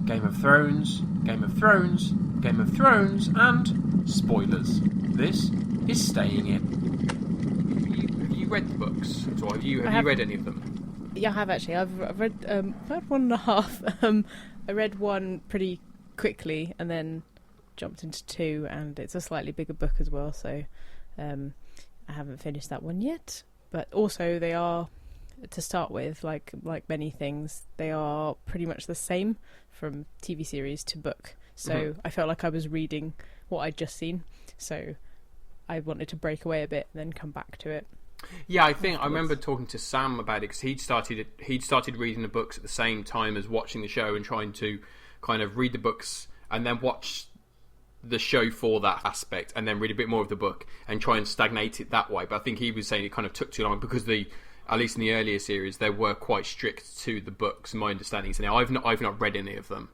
Game of Thrones, Game of Thrones, Game of Thrones, and spoilers. This is Staying In. Have you read the books? Or have you read any of them? Yeah, I have actually. I've read about 1.5. I read one pretty quickly and then jumped into 2, and it's a slightly bigger book as well, so I haven't finished that one yet. But also they are, to start with, like many things, they are pretty much the same from TV series to book. So I felt like I was reading what I'd just seen. So I wanted to break away a bit and then come back to it. Yeah, I think I remember talking to Sam about it because he'd started reading the books at the same time as watching the show and trying to kind of read the books and then watch the show for that aspect and then read a bit more of the book and try and stagnate it that way. But I think he was saying it kind of took too long because at least in the earlier series, they were quite strict to the books. My understanding is now I've not read any of them.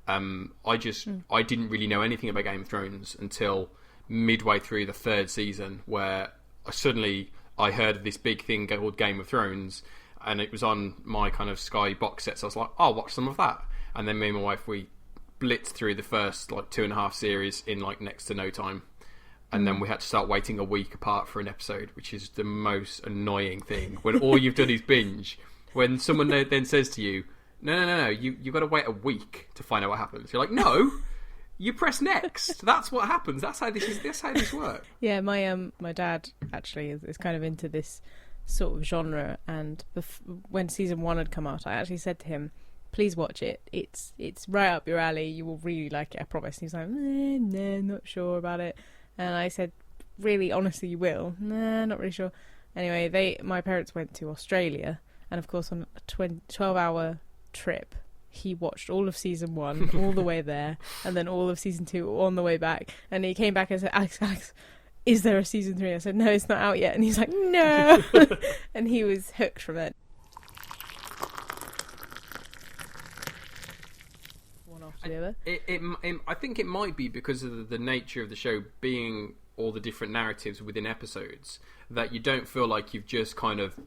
I didn't really know anything about Game of Thrones until midway through the 3rd season, where I heard of this big thing called Game of Thrones, and it was on my kind of Sky box set. So I was like, I'll watch some of that. And then me and my wife, we blitzed through the first 2.5 series in next to no time. And then we had to start waiting a week apart for an episode, which is the most annoying thing. When all you've done is binge. When someone then says to you, no, you've got to wait a week to find out what happens. You're like, no, you press next. That's what happens. That's how this works. Yeah, my dad actually is kind of into this sort of genre. And when season 1 had come out, I actually said to him, please watch it. It's right up your alley. You will really like it, I promise. And he's like, no, not sure about it. And I said, really, honestly, you will? Nah, not really sure. Anyway, my parents went to Australia, and of course on a 12-hour trip, he watched all of season 1 all the way there, and then all of season 2 on the way back. And he came back and said, Alex, is there a season 3? I said, no, it's not out yet. And he's like, no! And he was hooked from it. The other. I think it might be because of the nature of the show being all the different narratives within episodes that you don't feel like you've just kind of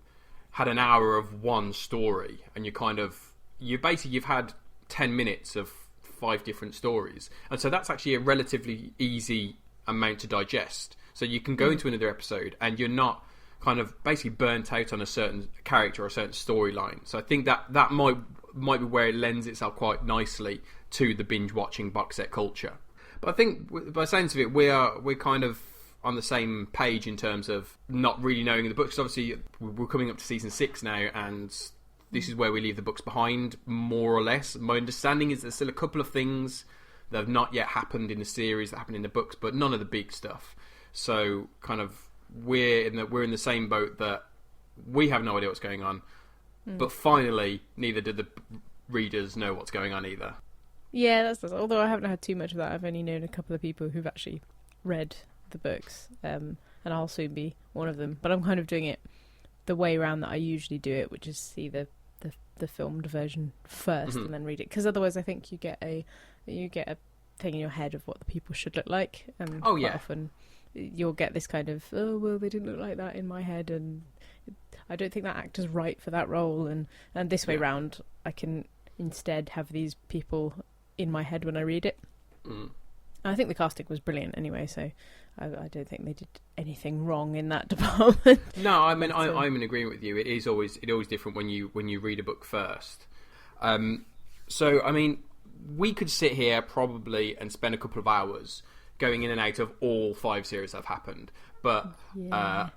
had an hour of one story and you've had 10 minutes of 5 different stories, and so that's actually a relatively easy amount to digest. So you can go into another episode and you're not kind of basically burnt out on a certain character or a certain storyline. So I think that might be where it lends itself quite nicely to the binge watching box set culture. But I think by the sense of it, we're kind of on the same page in terms of not really knowing the books. Obviously, we're coming up to season 6 now, and this is where we leave the books behind, more or less. My understanding is there's still a couple of things that have not yet happened in the series that happened in the books, but none of the big stuff. So kind of we're in the same boat that we have no idea what's going on, but finally neither do the readers know what's going on either. Yeah, that's although I haven't had too much of that. I've only known a couple of people who've actually read the books, and I'll soon be one of them. But I'm kind of doing it the way around that I usually do it, which is see the filmed version first and then read it. Because otherwise, I think you get a thing in your head of what the people should look like, and quite often you'll get this kind of they didn't look like that in my head, and I don't think that actor's right for that role. And this way round, I can instead have these people in my head when I read it. I think the casting was brilliant anyway, so I don't think they did anything wrong in that department. No, I mean I'm in agreement with you. It is always different when you read a book first. So I mean, we could sit here probably and spend a couple of hours going in and out of all 5 series that have happened, but I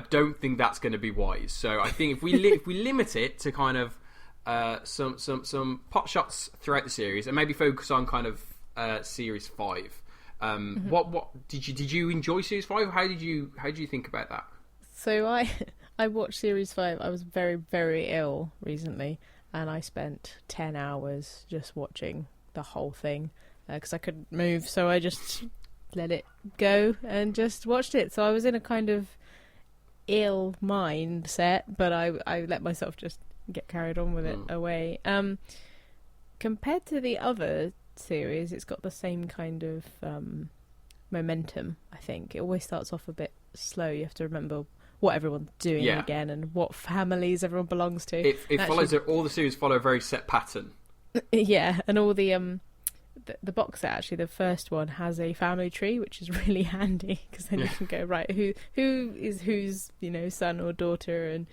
don't think that's going to be wise. So I think if we limit it to kind of some pot shots throughout the series and maybe focus on kind of series 5. What did you enjoy series 5? How did you think about that? So I watched series 5. I was very, very ill recently, and I spent 10 hours just watching the whole thing because I couldn't move, so I just let it go and just watched it. So I was in a kind of ill mindset, but I let myself just get carried on with it away. Compared to the other series, it's got the same kind of momentum. I think it always starts off a bit slow. You have to remember what everyone's doing again and what families everyone belongs to. It follows all the series follow a very set pattern. Yeah, and all the box set, actually, the first one has a family tree, which is really handy because then you can go, right, who is whose, son or daughter,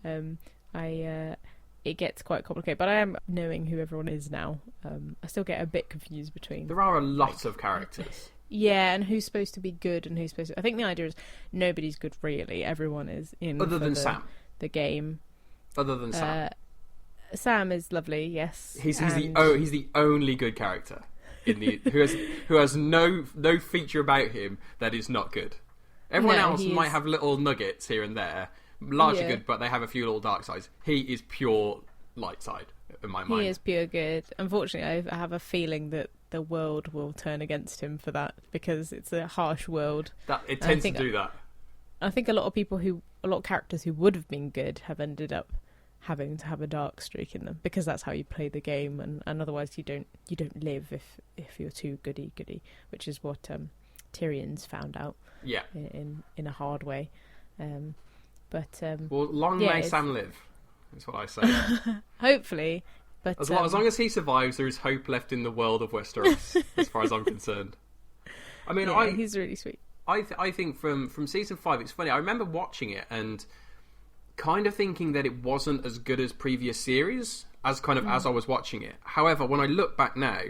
and it gets quite complicated. But I am knowing who everyone is now. I still get a bit confused between. There are a lot of characters. Yeah, and who's supposed to be good and who's supposed to... I think the idea is nobody's good, really. Everyone is in other than Sam. The game. Other than Sam. Sam is lovely, yes. He's the only good character in the who has no feature about him that is not good. Everyone else might have little nuggets here and there, largely good, but they have a few little dark sides. He is pure light side in my mind. He is pure good. Unfortunately, I have a feeling that the world will turn against him for that because it's a harsh world. That it tends to do that. I think a lot of characters who would have been good have ended up having to have a dark streak in them because that's how you play the game, and otherwise you don't live if you're too goody, which is what Tyrion's found out. Yeah. In a hard way. Well, long may Sam live. That's what I say. Hopefully, but as long as he survives, there is hope left in the world of Westeros, as far as I'm concerned. I mean, he's really sweet. I think from season 5, it's funny. I remember watching it and kind of thinking that it wasn't as good as previous series as I was watching it. However, when I look back now,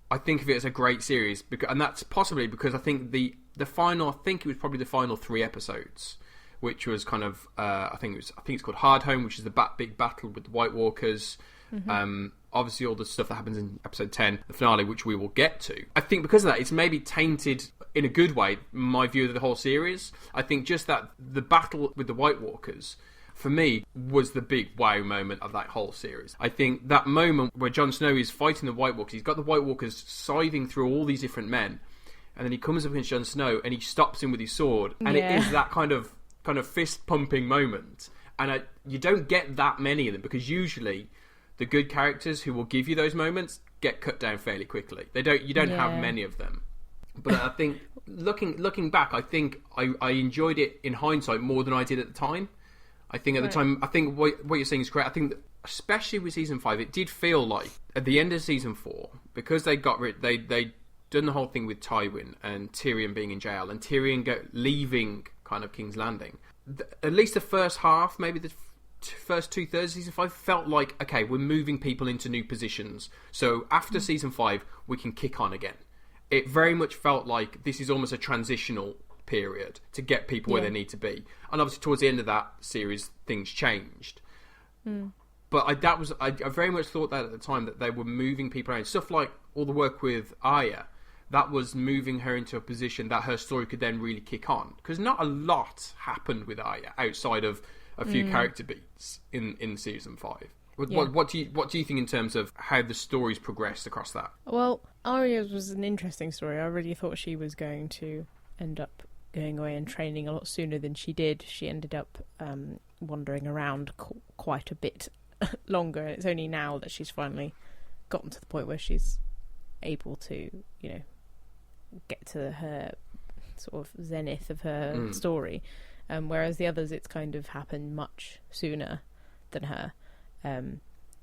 I think of it as a great series, and that's possibly because I think the final. I think it was probably the final 3 episodes, which was kind of I think it's called Hardhome, which is the big battle with the White Walkers. Mm-hmm. Obviously, all the stuff that happens in episode 10, the finale, which we will get to. I think because of that, it's maybe tainted in a good way my view of the whole series. I think just that the battle with the White Walkers, for me, was the big wow moment of that whole series. I think that moment where Jon Snow is fighting the White Walkers, he's got the White Walkers scything through all these different men, and then he comes up against Jon Snow and he stops him with his sword, and it is that kind of fist pumping moment. And you don't get that many of them because usually the good characters who will give you those moments get cut down fairly quickly. You don't have many of them. But I think looking back, I think I enjoyed it in hindsight more than I did at the time. I think at the time, I think what you're saying is correct. I think that especially with season 5, it did feel like at the end of season 4, because they done the whole thing with Tywin and Tyrion being in jail and Tyrion leaving kind of King's Landing. At least the first half, maybe the first 2/3 of season 5 felt like, okay, we're moving people into new positions. So after season 5, we can kick on again. It very much felt like this is almost a transitional period to get people where they need to be. And obviously towards the end of that series, things changed. But I very much thought that at the time, that they were moving people around. Stuff like all the work with Arya, that was moving her into a position that her story could then really kick on. Because not a lot happened with Arya outside of a few character beats in season 5. What do you think in terms of how the stories progressed across that? Well, Arya's was an interesting story. I really thought she was going to end up going away and training a lot sooner than she did. She ended up wandering around quite a bit longer. It's only now that she's finally gotten to the point where she's able to, get to her sort of zenith of her story. Whereas the others, it's kind of happened much sooner than her.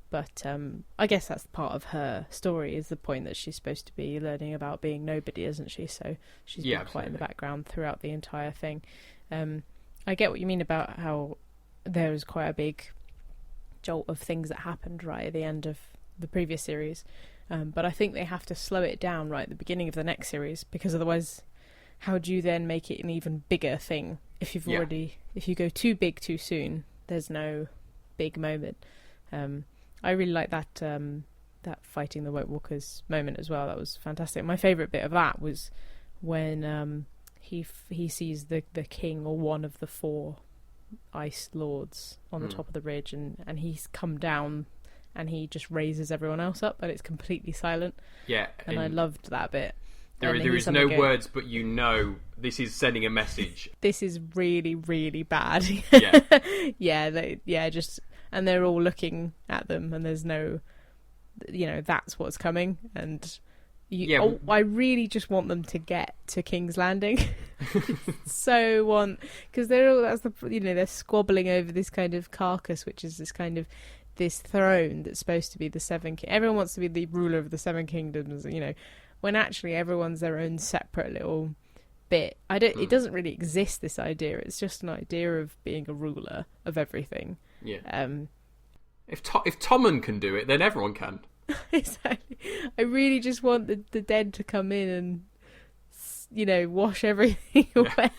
But I guess that's part of her story, is the point that she's supposed to be learning about being nobody, isn't she? So she's been quite in the background throughout the entire thing. I get what you mean about how there was quite a big jolt of things that happened right at the end of the previous series. But I think they have to slow it down right at the beginning of the next series, because otherwise, how do you then make it an even bigger thing? If you've if you go too big too soon, there's no big moment. I really like that fighting the White Walkers moment as well. That was fantastic. My favourite bit of that was when he sees the king, or one of the 4 Ice Lords, on the top of the ridge, and he's come down and he just raises everyone else up, and it's completely silent. Yeah, and I loved that bit. There is no words, but this is sending a message. This is really, really bad. Yeah. And they're all looking at them, and there's no, that's what's coming. And I really just want them to get to King's Landing. Because they're all, they're squabbling over this kind of carcass, which is this kind of this throne that's supposed to be the everyone wants to be the ruler of the seven kingdoms, you know, when actually everyone's their own separate little bit. It doesn't really exist, this idea. It's just an idea of being a ruler of everything. Yeah. If Tommen can do it, then everyone can. Exactly. I really just want the dead to come in and, you know, wash everything away.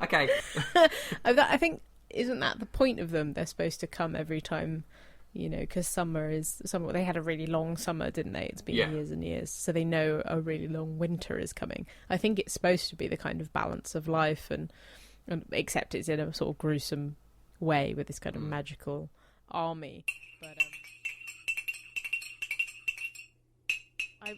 Okay. I think, isn't that the point of them? They're supposed to come every time, you know, because summer. They had a really long summer, didn't they? It's been years and years, so they know a really long winter is coming. I think it's supposed to be the kind of balance of life, and except it's in a sort of gruesome way with this kind of magical army. But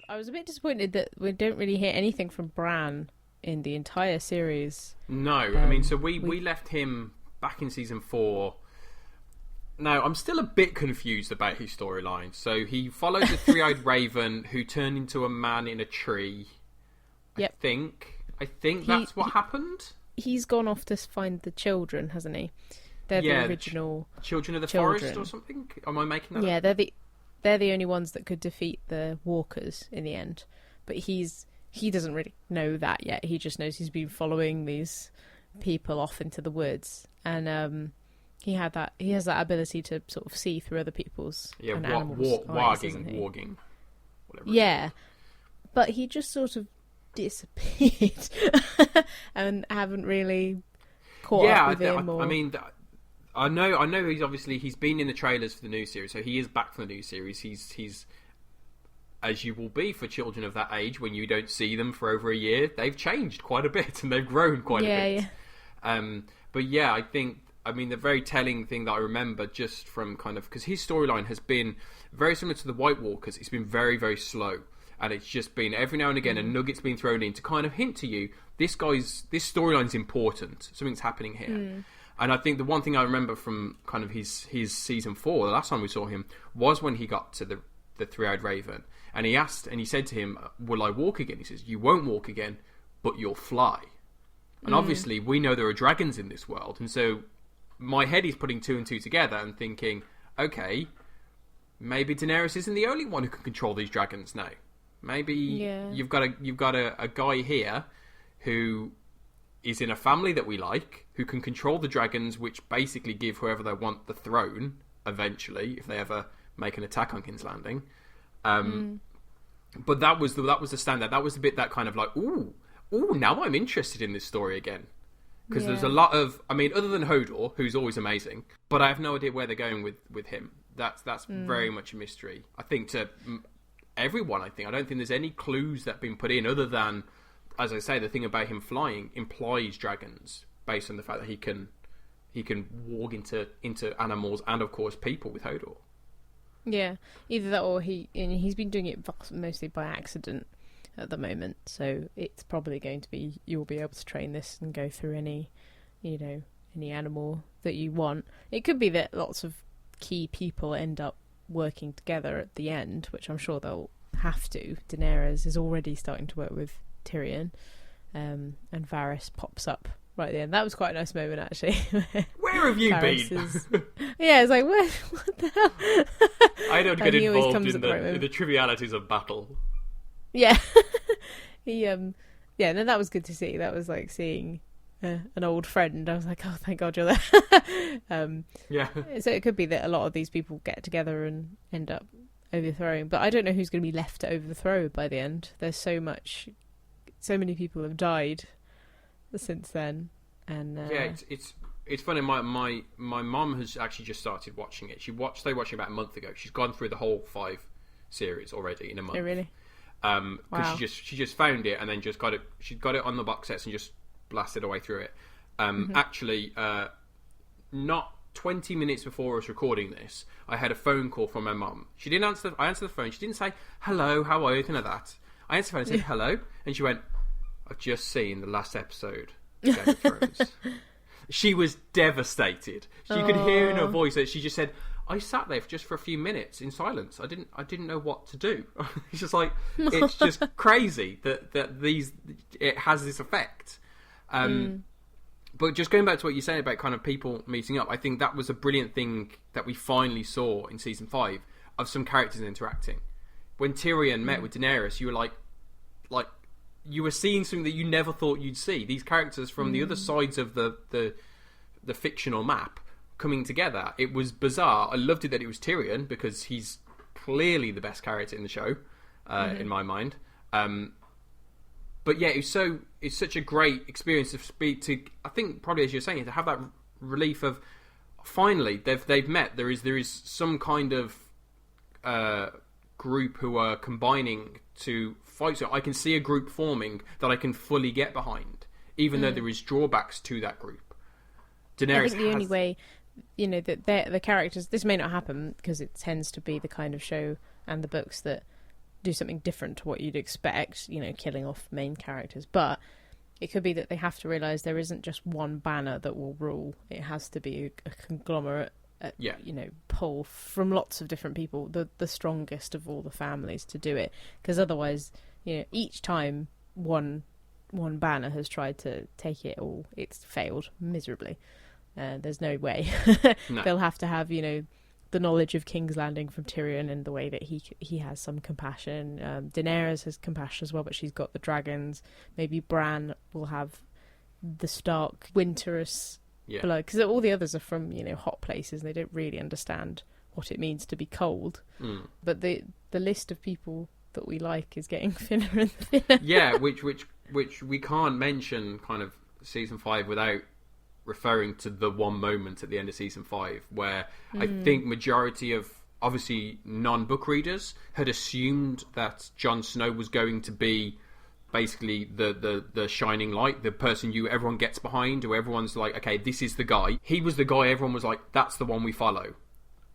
I was a bit disappointed that we don't really hear anything from Bran in the entire series. No, I mean, so we left him back in season 4. Now, I'm still a bit confused about his storyline. So he followed the three-eyed raven who turned into a man in a tree. Yep. I think that's what happened. He's gone off to find the children, hasn't he? They're the original children of the forest or something. Am I making that up? Yeah, they're the only ones that could defeat the walkers in the end. But he doesn't really know that yet. He just knows he's been following these people off into the woods, and he has that ability to sort of see through other people's and animals' eyes, warging, whatever. Yeah, but he just sort of disappeared and haven't really caught up with him. I mean, I know he's been in the trailers for the new series, so he is back for the new series. He's as you will be for children of that age when you don't see them for over a year. They've changed quite a bit and they've grown quite a bit. Yeah. But yeah, I mean, the very telling thing that I remember just from kind of, because his storyline has been very similar to the White Walkers. It's been very, very slow. And it's just been every now and again a nugget's been thrown in to kind of hint to you, this storyline's important. Something's happening here. And I think the one thing I remember from kind of his season 4, the last time we saw him, was when he got to the three-eyed raven. And he said to him, will I walk again? He says, you won't walk again, but you'll fly. And obviously we know there are dragons in this world. And so my head is putting 2 and 2 together and thinking, okay, maybe Daenerys isn't the only one who can control these dragons now. Maybe you've got a guy here who is in a family that we like, who can control the dragons, which basically give whoever they want the throne eventually, if they ever make an attack on King's Landing. But that was the standout. That was the bit that kind of like, ooh, now I'm interested in this story again. Because there's a lot of, I mean, other than Hodor, who's always amazing, but I have no idea where they're going with him. That's very much a mystery. I think to everyone, I don't think there's any clues that have been put in other than, as I say, the thing about him flying implies dragons based on the fact that he can walk into animals and of course people with Hodor. Yeah, either that or he's been doing it mostly by accident at the moment, so it's probably going to be you'll be able to train this and go through any animal that you want. It could be that lots of key people end up working together at the end, which I'm sure they'll have to. Daenerys is already starting to work with Tyrion, and Varys pops up right at the end. That was quite a nice moment, actually. Where have you been? Yeah, it's like, what the hell? I don't get involved in the trivialities of battle. Yeah. No, that was good to see. That was like seeing an old friend. I was like, oh, thank God you're there. So it could be that a lot of these people get together and end up overthrowing. But I don't know who's going to be left to overthrow by the end. There's so many people have died since then. And it's funny. My mum has actually just started watching it. They watched it about a month ago. She's gone through the whole 5 series already in a month. Oh, really? Because wow. she just found it and then just got it. She got it on the box sets and just blasted away through it. Actually, not 20 minutes before I was recording this, I had a phone call from my mum. She didn't answer. I answered the phone. She didn't say hello, how are you, anything like that. I answered the phone and said hello, and she went, "I've just seen the last episode of Game of Thrones." She was devastated. She could hear in her voice that she just said, I sat there for a few minutes in silence. I didn't know what to do. It's just like, it's just crazy that it has this effect. But just going back to what you say about kind of people meeting up, I think that was a brilliant thing that we finally saw in season 5 of some characters interacting. When Tyrion met with Daenerys, you were like you were seeing something that you never thought you'd see. These characters from the other sides of the fictional map coming together. It was bizarre. I loved it that it was Tyrion because he's clearly the best character in the show, in my mind. But yeah, it's such a great experience to speak to. I think probably as you're saying, to have that relief of finally they've met. There is some kind of group who are combining to fight. So I can see a group forming that I can fully get behind, even though there is drawbacks to that group. Daenerys I think the only way, that the characters. This may not happen because it tends to be the kind of show and the books that do something different to what you'd expect, killing off main characters. But it could be that they have to realise there isn't just one banner that will rule. It has to be a conglomerate, pull from lots of different people, the strongest of all the families to do it. Because otherwise, each time one banner has tried to take it all, it's failed miserably. There's no way. No. They'll have to have, the knowledge of King's Landing from Tyrion and the way that he has some compassion. Daenerys has compassion as well, but she's got the dragons. Maybe Bran will have the Stark winterous blood, because all the others are from hot places and they don't really understand what it means to be cold. But the list of people that we like is getting thinner and thinner. Yeah, which we can't mention kind of season 5 without referring to the one moment at the end of season 5 where I think majority of obviously non-book readers had assumed that Jon Snow was going to be basically the shining light, the person everyone gets behind, or everyone's like, okay, this is the guy. He was the guy everyone was like, that's the one we follow.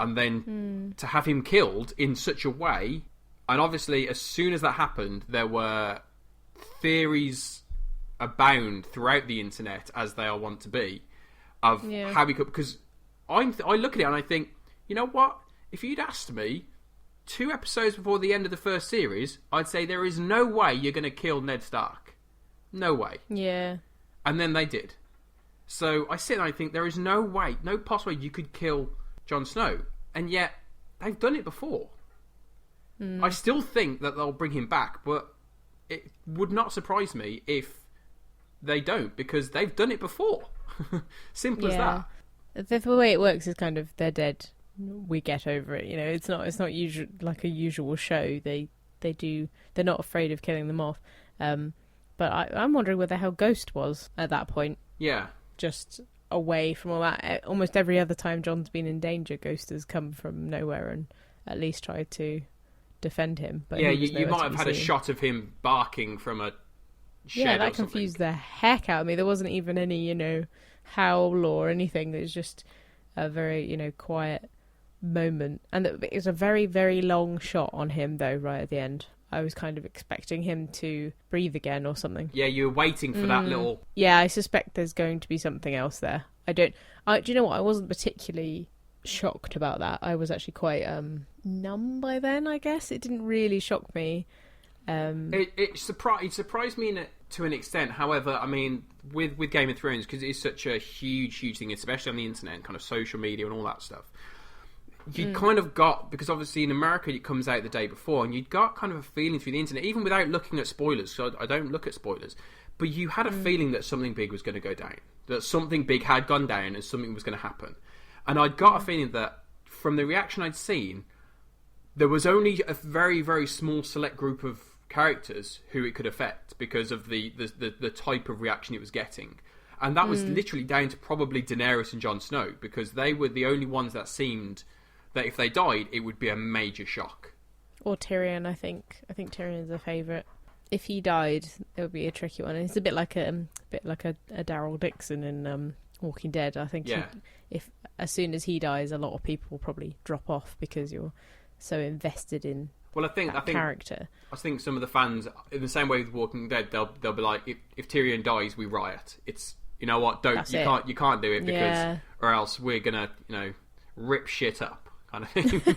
And then to have him killed in such a way, and obviously as soon as that happened, there were theories abound throughout the internet, as they are wont to be, of how we could. Because I look at it and I think, you know what? If you'd asked me 2 episodes before the end of the first series, I'd say there is no way you're going to kill Ned Stark. No way. Yeah. And then they did. So I sit and I think there is no way, no possible way you could kill Jon Snow, and yet they've done it before. I still think that they'll bring him back, but it would not surprise me if they don't, because they've done it before. Simple as that. The way it works is kind of they're dead, we get over it. It's not usual, like a usual show. They're not afraid of killing them off. But I'm wondering where the hell Ghost was at that point. Yeah, just away from all that. Almost every other time Jon's been in danger, Ghost has come from nowhere and at least tried to defend him. But you might have had a shot of him barking from a shed. Yeah, that confused the heck out of me. There wasn't even any, howl or anything. It was just a very, quiet moment. And it was a very, very long shot on him, though, right at the end. I was kind of expecting him to breathe again or something. Yeah, you were waiting for that little... Yeah, I suspect there's going to be something else there. Do you know what? I wasn't particularly shocked about that. I was actually quite numb by then, I guess. It didn't really shock me. It surprised me to an extent. However, I mean, with Game of Thrones, because it is such a huge thing, especially on the internet and kind of social media and all that stuff, you kind of got, because obviously in America it comes out the day before, and you'd got kind of a feeling through the internet, even without looking at spoilers, so I don't look at spoilers, but you had a feeling that something big was going to go down, that something big had gone down and something was going to happen. And I'd got a feeling that from the reaction I'd seen, there was only a very, very small select group of characters who it could affect because of the type of reaction it was getting. And that was literally down to probably Daenerys and Jon Snow, because they were the only ones that seemed that if they died, it would be a major shock. Or Tyrion, I think. I think Tyrion's a favourite. If he died, it would be a tricky one. It's a bit like a Daryl Dixon in Walking Dead. I think if as soon as he dies, a lot of people will probably drop off because you're so invested in character. I think some of the fans, in the same way with Walking Dead, they'll be like, if Tyrion dies, we riot. It's, you know what, you can't do it because or else we're gonna rip shit up. Kind of thing.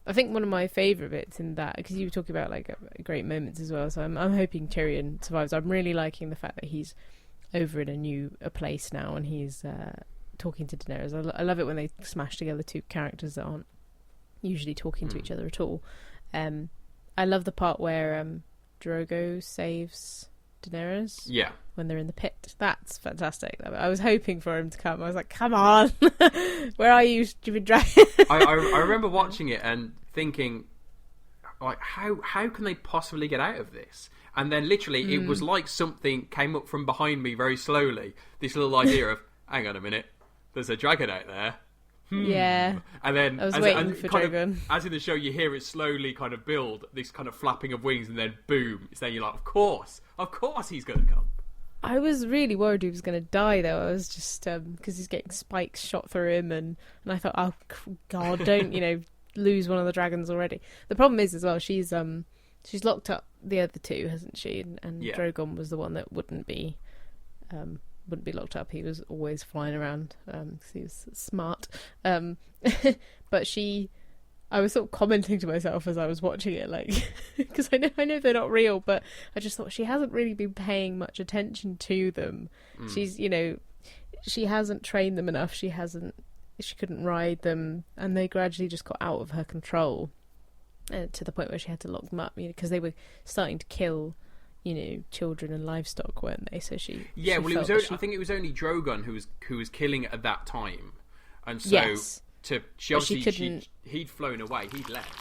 I think one of my favourite bits in that, because you were talking about like great moments as well, so I'm hoping Tyrion survives. I'm really liking the fact that he's over in a place now, and he's talking to Daenerys. I love it when they smash together two characters that aren't usually talking to each other at all. I love the part where Drogo saves Daenerys. Yeah. When they're in the pit. That's fantastic. I was hoping for him to come. I was like, come on. Where are you, stupid dragon? I remember watching it and thinking, like, how can they possibly get out of this? And then literally it was like something came up from behind me very slowly. This little idea of, hang on a minute, there's a dragon out there. Yeah. And then I was waiting for dragon. As in the show, you hear it slowly kind of build, this kind of flapping of wings, and then boom. It's then you're like, of course he's going to come. I was really worried he was going to die, though. I was just, because he's getting spikes shot through him, and I thought, oh, God, don't, lose one of the dragons already. The problem is, as well, she's locked up the other two, hasn't she? And yeah. Drogon was the one that wouldn't be locked up. He was always flying around, because he was smart. But I was sort of commenting to myself as I was watching it, like, because I know they're not real, but I just thought she hasn't really been paying much attention to them. She's, she hasn't trained them enough. She couldn't ride them, and they gradually just got out of her control, to the point where she had to lock them up, because they were starting to kill, children and livestock, weren't they? So she I think it was only Drogon who was killing at that time, and so. Yes. He'd flown away. He'd left.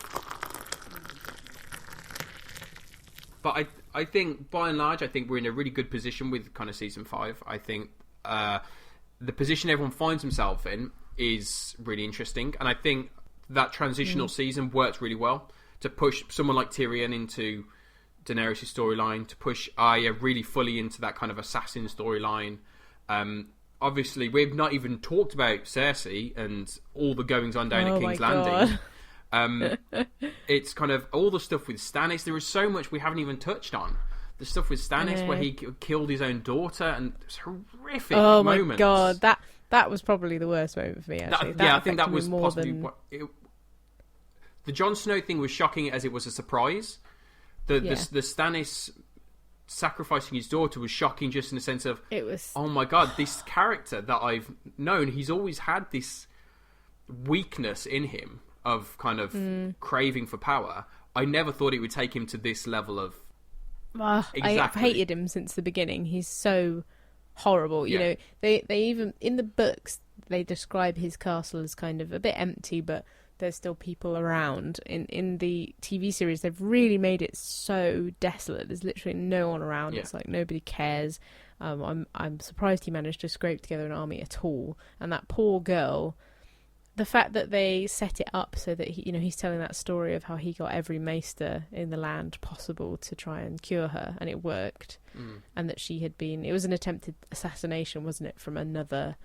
But I think, by and large, we're in a really good position with kind of season 5. I think the position everyone finds himself in is really interesting, and I think that transitional season worked really well to push someone like Tyrion into Daenerys' storyline, to push Arya really fully into that kind of assassin storyline. Obviously, we've not even talked about Cersei and all the goings on down at King's Landing. It's kind of all the stuff with Stannis. There is so much we haven't even touched on. The stuff with Stannis where he killed his own daughter, and it was horrific moments. Oh my God, that was probably the worst moment for me, actually. I think that was possibly the Jon Snow thing was shocking as it was a surprise. The Stannis sacrificing his daughter was shocking, just in the sense of, it was, oh my God, this character that I've known, he's always had this weakness in him of kind of craving for power. I never thought it would take him to this level of exactly. I've hated him since the beginning. He's so horrible. They even in the books they describe his castle as kind of a bit empty, but there's still people around. In the TV series, they've really made it so desolate. There's literally no one around. It's like nobody cares. I'm surprised he managed to scrape together an army at all. And that poor girl, the fact that they set it up so that he's telling that story of how he got every maester in the land possible to try and cure her, and it worked. And that it was an attempted assassination, wasn't it, from another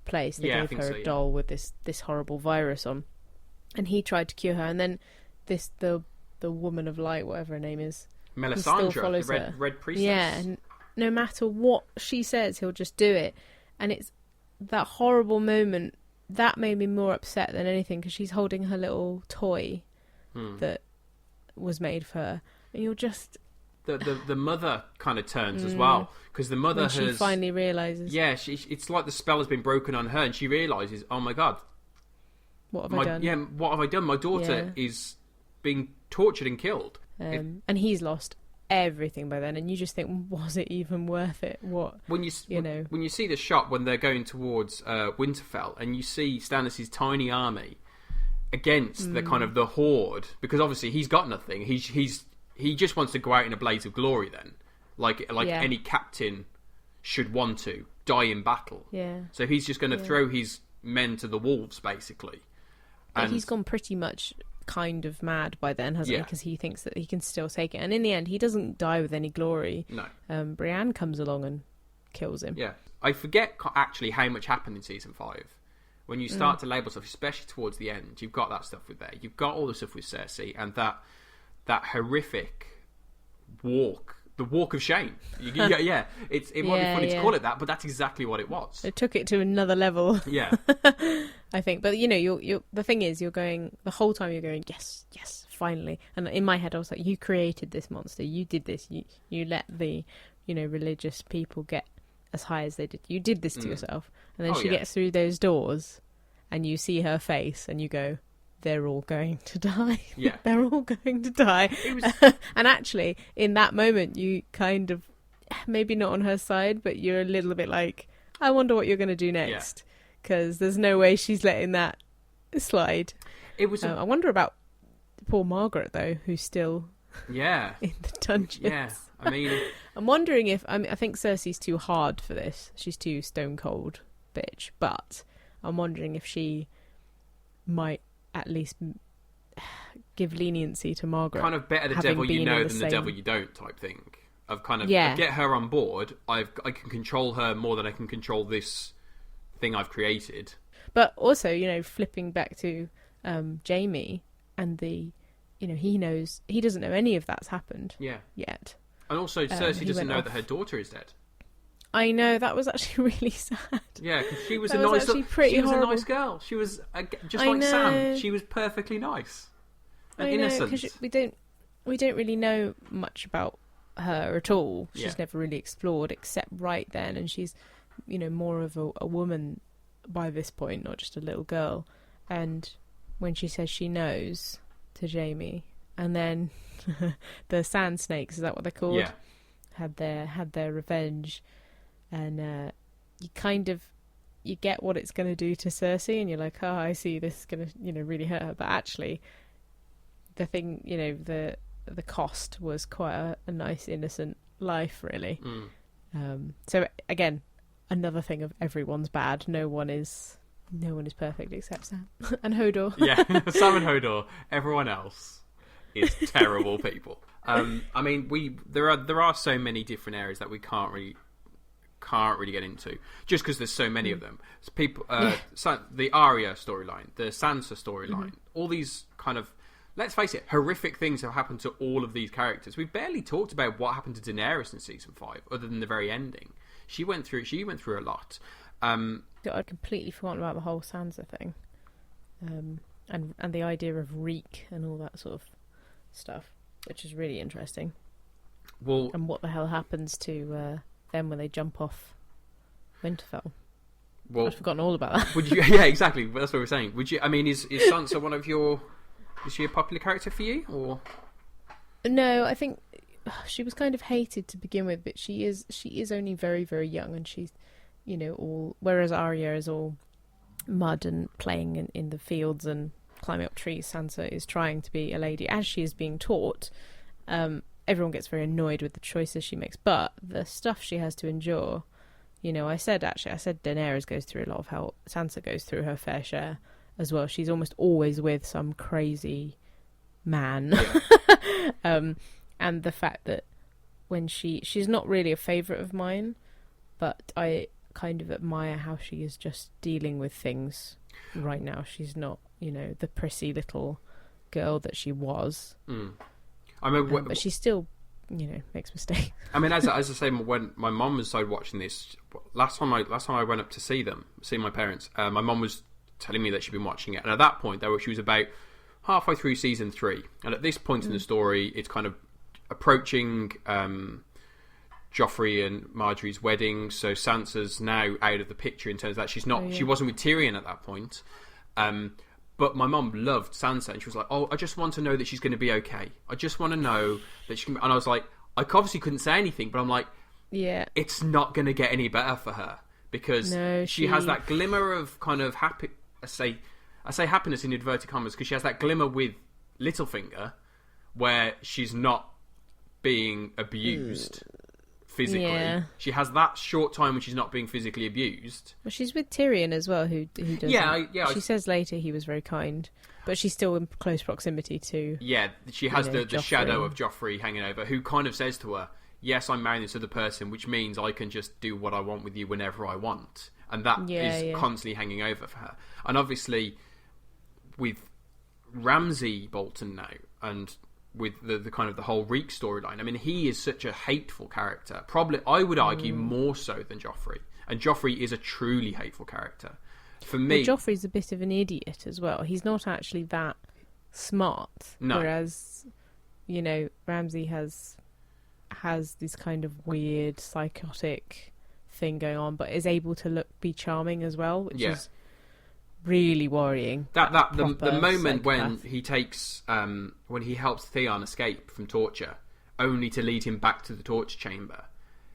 place? They gave her a doll with this horrible virus on. And he tried to cure her, and then the woman of light, whatever her name is, Melisandre, the red priestess. Yeah, and no matter what she says, he'll just do it. And it's that horrible moment that made me more upset than anything, because she's holding her little toy that was made for her, and you're just the mother kind of turns as well, because the mother she finally realizes. Yeah, it's like the spell has been broken on her, and she realizes, oh my God. What have I done? Yeah, what have I done? My daughter is being tortured and killed. And he's lost everything by then, and you just think, was it even worth it? When you see the shot when they're going towards Winterfell, and you see Stannis' tiny army against the kind of the horde, because obviously he's got nothing. He just wants to go out in a blaze of glory. Then, like any captain should want to die in battle. Yeah. So he's just going to throw his men to the wolves, basically. But he's gone pretty much kind of mad by then, hasn't he? Because he thinks that he can still take it. And in the end, he doesn't die with any glory. No. Brienne comes along and kills him. Yeah. I forget actually how much happened in season 5. When you start to label stuff, especially towards the end, you've got that stuff with there. You've got all the stuff with Cersei and that horrific walk. The walk of shame. It might be funny to call it that, but that's exactly what it was. It took it to another level. Yeah. I think. But, you're the thing is, you're going, the whole time you're going, yes, finally. And in my head, I was like, you created this monster. You did this. You let the, religious people get as high as they did. You did this to yourself. And then Oh, she yeah. gets through those doors and you see her face and you go, they're all going to die. Yeah. They're all going to die. It was... And actually, in that moment, you kind of, maybe not on her side, but you're a little bit like, I wonder what you're going to do next. Because there's no way she's letting that slide. It was. I wonder about poor Margaret, though, who's still Yeah. in the dungeons. Yeah. I mean, I'm wondering if... I think Cersei's too hard for this. She's too stone cold bitch. But I'm wondering if she might at least give leniency to Margaret. kind of better the having devil you been know in the than same- the devil you don't type thing. Of kind of Yeah. get her on board. I can control her more than I can control this thing I've created. But also, you know, flipping back to Jamie and the... You know, he doesn't know any of that's happened Yeah. yet. And also, Cersei he doesn't went know off. that her daughter is dead. I know, that was actually really sad. Yeah, because she was That a was nice. actually pretty She was horrible. a nice girl. She was just I like Sam. know. She was perfectly nice and I know, innocent. 'cause we don't really know much about her at all. She's Yeah. never really explored except right then, and she's, you know, more of a woman by this point, not just a little girl. And when she says she knows to Jamie, and then the sand snakes, is that what they're called? Yeah. Had their revenge, and you get what it's going to do to Cersei, and you're like, oh, I see, this is going to, you know, really hurt her. But actually, the thing, you know, the cost was quite a nice innocent life, really. So again, another thing of everyone's bad. No one is perfect except Sam and Hodor. Yeah, Sam and Hodor. Everyone else is terrible people. I mean, there are so many different areas that we can't really get into, just because there's so many of them. So people, the Arya storyline, the Sansa storyline, all these kind of, let's face it, horrific things have happened to all of these characters. We've barely talked about what happened to Daenerys in season 5, other than the very ending. She went through a lot. I'd completely forgotten about the whole Sansa thing, and the idea of reek and all that sort of stuff, which is really interesting. Well, And what the hell happens to them when they jump off Winterfell? well, I'd forgotten all about that. would you? Yeah, exactly. That's what we're saying. Would you? I mean, is Sansa one of your? Is she a popular character for you, or? No, I think she was kind of hated to begin with, but she is only very, very young, and she's, you know, all, whereas Arya is all mud and playing in the fields and climbing up trees, Sansa is trying to be a lady as she is being taught. Everyone gets very annoyed with the choices she makes, but the stuff she has to endure, you know, I said Daenerys goes through a lot of hell. Sansa goes through her fair share as well. She's almost always with some crazy man. Yeah. And the fact that when she's not really a favourite of mine, but I kind of admire how she is just dealing with things right now. She's not, you know, the prissy little girl that she was. I remember, But she still, you know, makes mistakes. I mean, as I say, when my mum started watching this, last time I went up to see my parents, my mum was telling me that she'd been watching it, and at that point, she was about halfway through season 3, and at this point in the story, it's kind of approaching Joffrey and Marjorie's wedding, so Sansa's now out of the picture in terms of that she's not, she wasn't with Tyrion at that point. But my mum loved Sansa, and she was like, "Oh, I just want to know that she's going to be okay. I just want to know that she can." And I was like, I obviously couldn't say anything, but I'm like, Yeah. it's not going to get any better for her, because she has that glimmer of kind of happy. I say happiness in inverted commas, because she has that glimmer with Littlefinger, where she's not being abused physically. Yeah. She has that short time when she's not being physically abused. Well, she's with Tyrion as well, who does. Yeah. She says later he was very kind, but she's still in close proximity to. Yeah, she has the Joffrey. shadow of Joffrey hanging over, who kind of says to her, "Yes, I'm marrying this other person, which means I can just do what I want with you whenever I want," and that is constantly hanging over for her. And obviously, with Ramsay Bolton now, and with the kind of the whole Reek storyline, I mean, he is such a hateful character. Probably, I would argue, more so than Joffrey. And Joffrey is a truly hateful character. For me... Well, Joffrey's a bit of an idiot as well. He's not actually that smart. No. Whereas, you know, Ramsay has these kind of weird, psychotic thing going on, but is able to be charming as well, which Yeah. is really worrying. The moment when psychopath. he takes when he helps Theon escape from torture, only to lead him back to the torture chamber,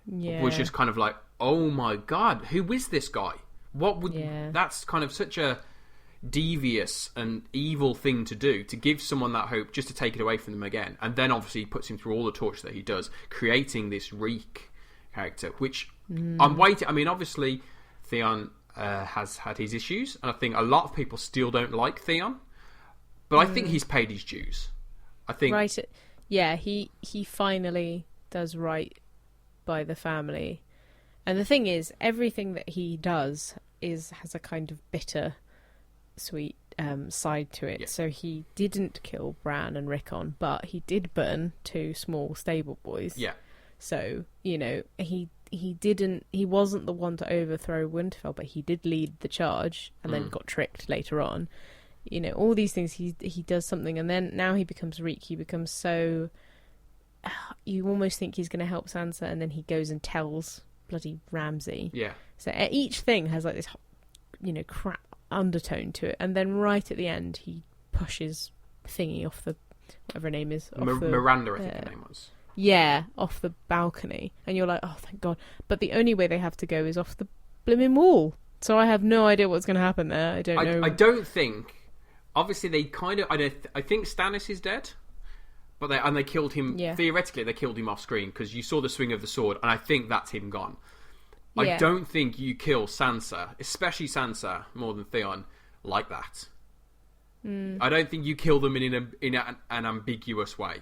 Yeah. was just kind of like, oh my god, who is this guy? What would Yeah. That's kind of such a devious and evil thing to do, to give someone that hope just to take it away from them again. And then obviously he puts him through all the torture that he does, creating this Reek character, which I'm waiting. I mean, obviously Theon has had his issues, and I think a lot of people still don't like Theon, but I think he's paid his dues. I think Yeah, he finally does right by the family. And the thing is, everything that he does has a kind of bitter, sweet side to it. Yeah. So he didn't kill Bran and Rickon, but he did burn 2 small stable boys. Yeah. So, you know, he wasn't the one to overthrow Winterfell, but he did lead the charge and then got tricked later on. You know, all these things, he does something, and then now he becomes Reek. He becomes so... You almost think he's going to help Sansa, and then he goes and tells bloody Ramsay. Yeah. So each thing has like this, you know, crap undertone to it, and then right at the end, he pushes Thingy off the... whatever her name is. Miranda, I think her name was. Yeah, off the balcony. And you're like, oh, thank God. But the only way they have to go is off the blimmin' wall. So I have no idea what's going to happen there. I don't know. I don't think... Obviously, they kind of... I think Stannis is dead. But they killed him... Yeah. Theoretically, they killed him off screen, because you saw the swing of the sword, and I think that's him gone. I Yeah. don't think you kill Sansa, especially Sansa, more than Theon, like that. I don't think you kill them in an ambiguous way.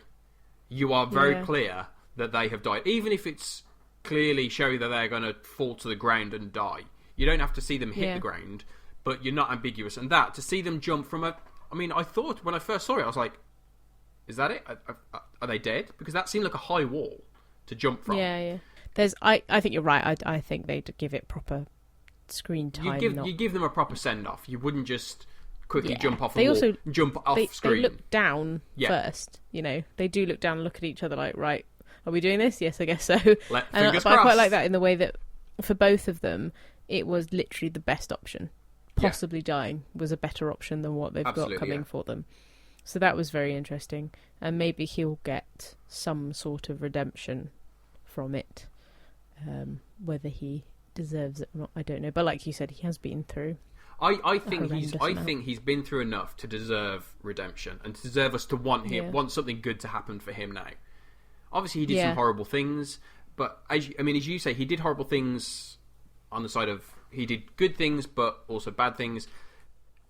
You are very clear that they have died. Even if it's clearly showing that they're going to fall to the ground and die. You don't have to see them hit the ground, but you're not ambiguous. And that, to see them jump from a... I mean, I thought, when I first saw it, I was like, is that it? Are they dead? Because that seemed like a high wall to jump from. Yeah. I think you're right. I think they'd give it proper screen time. You give them a proper send-off. You wouldn't just quickly Yeah. jump off a They wall, also- jump off screen. They look down first. You know, they do look down and look at each other like, right, are we doing this? Yes, I guess so. Fingers But crossed. I quite like that in the way that for both of them, it was literally the best option. Possibly dying was a better option than what they've got coming for them. So that was very interesting. And maybe he'll get some sort of redemption from it. Whether he deserves it or not, I don't know. But like you said, he has been through. I think he's been through enough to deserve redemption and to deserve us to want want something good to happen for him now. Obviously, he did some horrible things, but as you say, he did horrible things on the side of... He did good things, but also bad things.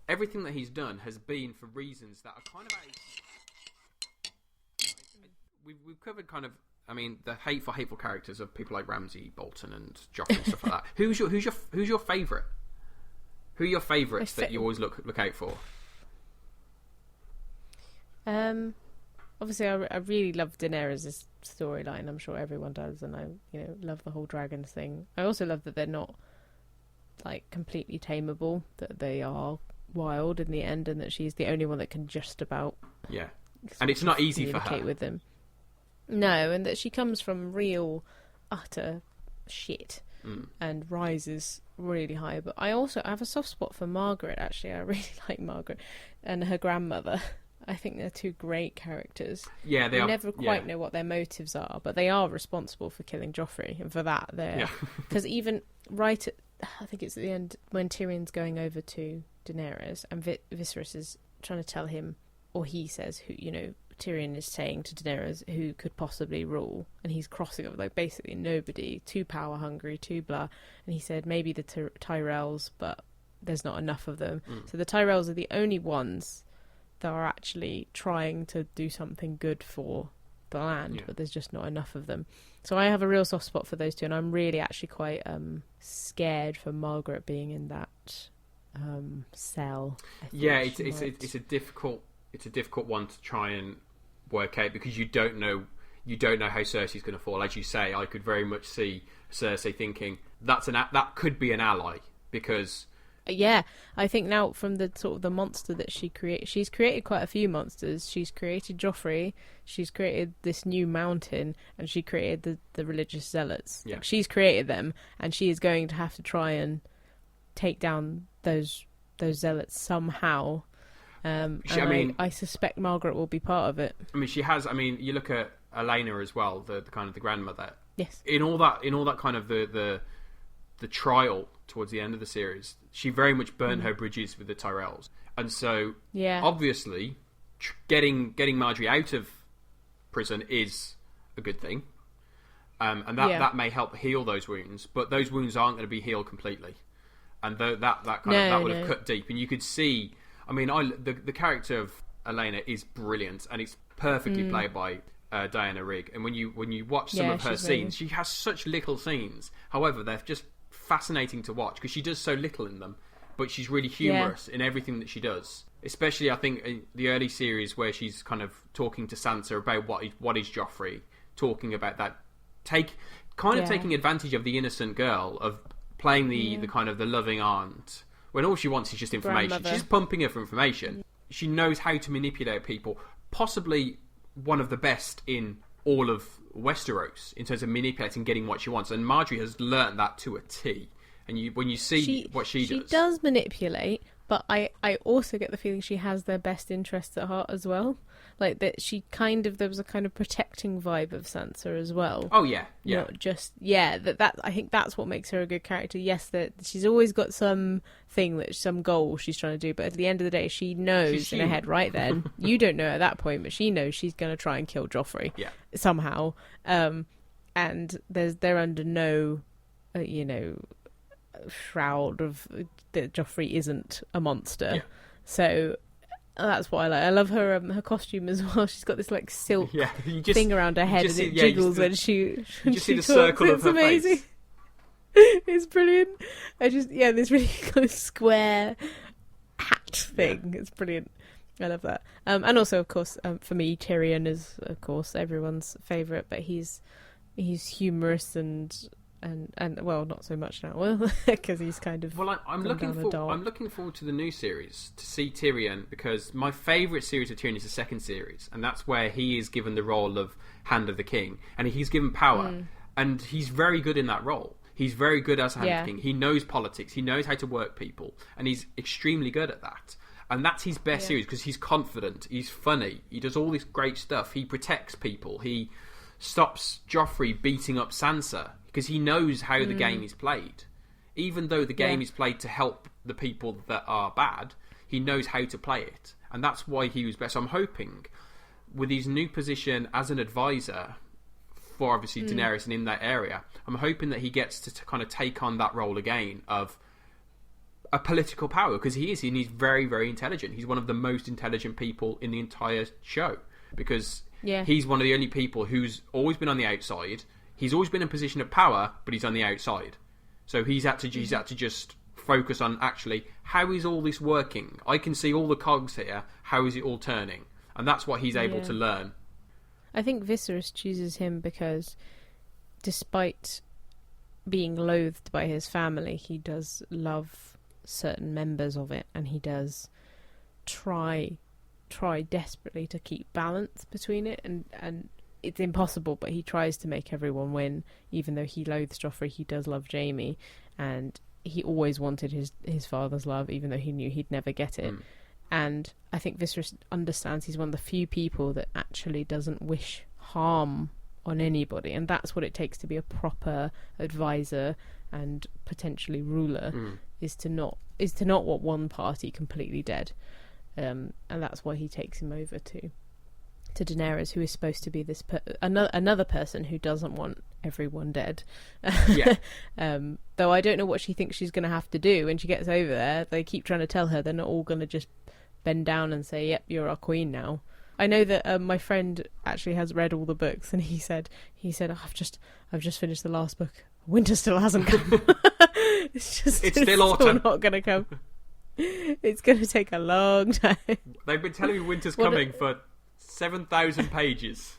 Everything that he's done has been for reasons that are kind of... We've covered kind of... I mean, the hateful characters of people like Ramsay Bolton and Joffrey and stuff like that. Who's your favourite? Who are your favourites that you always look out for? Obviously, I really love Daenerys' storyline. I'm sure everyone does, and I love the whole dragons thing. I also love that they're not like completely tameable. That they are wild in the end, and that she's the only one that can just about and it's not easy for her with them. No, and that she comes from real utter shit and rises really high. But I have a soft spot for Margaret, actually. I really like Margaret and her grandmother. I think they're 2 great characters. Yeah, they we are. Never quite know what their motives are, but they are responsible for killing Joffrey, and for that they're... Because even right at... I think it's at the end, when Tyrion's going over to Daenerys, and Viserys is trying to tell him, or he says, who Tyrion is saying to Daenerys who could possibly rule, and he's crossing over like basically nobody, too power hungry, too blah, and he said maybe the Tyrells, but there's not enough of them. So the Tyrells are the only ones that are actually trying to do something good for the land, but there's just not enough of them. So I have a real soft spot for those 2, and I'm really actually quite scared for Margaret being in that cell. It's a difficult one to try and work out, because you don't know how Cersei's going to fall. As you say, I could very much see Cersei thinking that could be an ally, because Yeah, I think now from the sort of the monster that she's created quite a few monsters. She's created Joffrey, she's created this new mountain, and she created the religious zealots. Yeah. Like, she's created them, and she is going to have to try and take down those zealots somehow. I suspect Margaret will be part of it. I mean, she has. I mean, you look at Elena as well, the kind of the grandmother. Yes. In all that kind of the trial towards the end of the series, she very much burned her bridges with the Tyrells, and so obviously getting Marjorie out of prison is a good thing, and that may help heal those wounds, but those wounds aren't going to be healed completely, and that would have cut deep, and you could see. I mean, the character of Elena is brilliant, and it's perfectly played by Diana Rigg. And when you watch some of her scenes, she has such little scenes. However, they're just fascinating to watch because she does so little in them, but she's really humorous in everything that she does. Especially, I think, in the early series where she's kind of talking to Sansa about what is Joffrey, talking about that, taking advantage of the innocent girl, of playing the kind of the loving aunt, when all she wants is just information. Grandmother. She's pumping her for information. She knows how to manipulate people, possibly one of the best in all of Westeros in terms of manipulating, getting what she wants. And Marjorie has learnt that to a T. And when you see what she does. She does manipulate, but I also get the feeling she has their best interests at heart as well. Like, that there was a kind of protecting vibe of Sansa as well. Oh, yeah. Not just, that I think that's what makes her a good character. Yes, that she's always got some goal she's trying to do, but at the end of the day, she knows in her head right then. You don't know at that point, but she knows she's going to try and kill Joffrey somehow. And they're under no, shroud of that Joffrey isn't a monster. Yeah. So that's what I like. I love her costume as well. She's got this like silk thing around her head, and it jiggles when she see the talks. circle of her amazing. face. It's brilliant. This really kind of square hat thing. It's brilliant. I love that. And also, of course, for me, Tyrion is, of course, everyone's favourite. But he's humorous and well, not so much now, because he's kind of I'm looking forward to the new series to see Tyrion, because my favourite series of Tyrion is the second series, and that's where he is given the role of Hand of the King, and he's given power, and he's very good in that role. He's very good as Hand of the King. He knows politics, he knows how to work people, and he's extremely good at that. And that's his best series because he's confident, he's funny, he does all this great stuff, he protects people, he stops Joffrey beating up Sansa, because he knows how the game is played. Even though the game is played to help the people that are bad, he knows how to play it. And that's why he was best. So I'm hoping, with his new position as an advisor for obviously Daenerys and in that area, I'm hoping that he gets to kind of take on that role again of a political power, because he is, and he's very, very intelligent. He's one of the most intelligent people in the entire show, because he's one of the only people who's always been on the outside. He's always been in a position of power, but he's on the outside. So he's had to just focus on, actually, how is all this working? I can see all the cogs here. How is it all turning? And that's what he's able to learn. I think Viserys chooses him because, despite being loathed by his family, he does love certain members of it, and he does try desperately to keep balance between it, and it's impossible, but he tries to make everyone win. Even though he loathes Joffrey, he does love Jaime, and he always wanted his father's love, even though he knew he'd never get it. And I think Viserys understands he's one of the few people that actually doesn't wish harm on anybody, and that's what it takes to be a proper advisor and potentially ruler, is to not want one party completely dead. And that's why he takes him over to Daenerys, who is supposed to be this another person who doesn't want everyone dead. Though I don't know what she thinks she's going to have to do when she gets over there. They keep trying to tell her they're not all going to just bend down and say, "Yep, you're our queen now." I know that my friend actually has read all the books, and he said, oh, I've just finished the last book. Winter still hasn't come. it's still autumn. Not going to come. It's going to take a long time. They've been telling me winter's coming for 7,000 pages.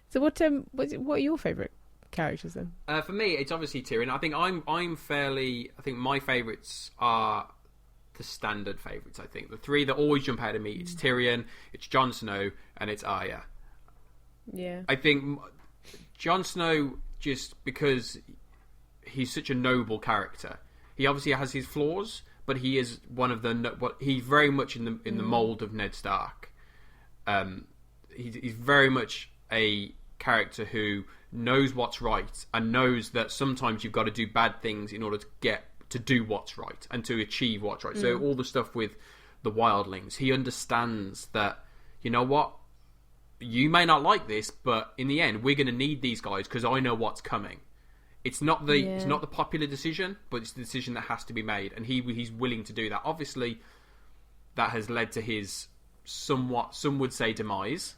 So what are your favourite characters then? For me, it's obviously Tyrion. I think I think my favourites are the standard favourites. I think the three that always jump out at me: it's Tyrion, it's Jon Snow, and it's Arya. Yeah. I think Jon Snow, just because he's such a noble character. He obviously has his flaws, but he is one of the. He's very much in the mold of Ned Stark. He's very much a character who knows what's right and knows that sometimes you've got to do bad things in order to do what's right and to achieve what's right. So all the stuff with the wildlings, he understands that, you know what, you may not like this, but in the end we're going to need these guys because I know what's coming. It's not the popular decision, but it's the decision that has to be made, and he's willing to do that. Obviously, that has led to his somewhat, some would say, demise.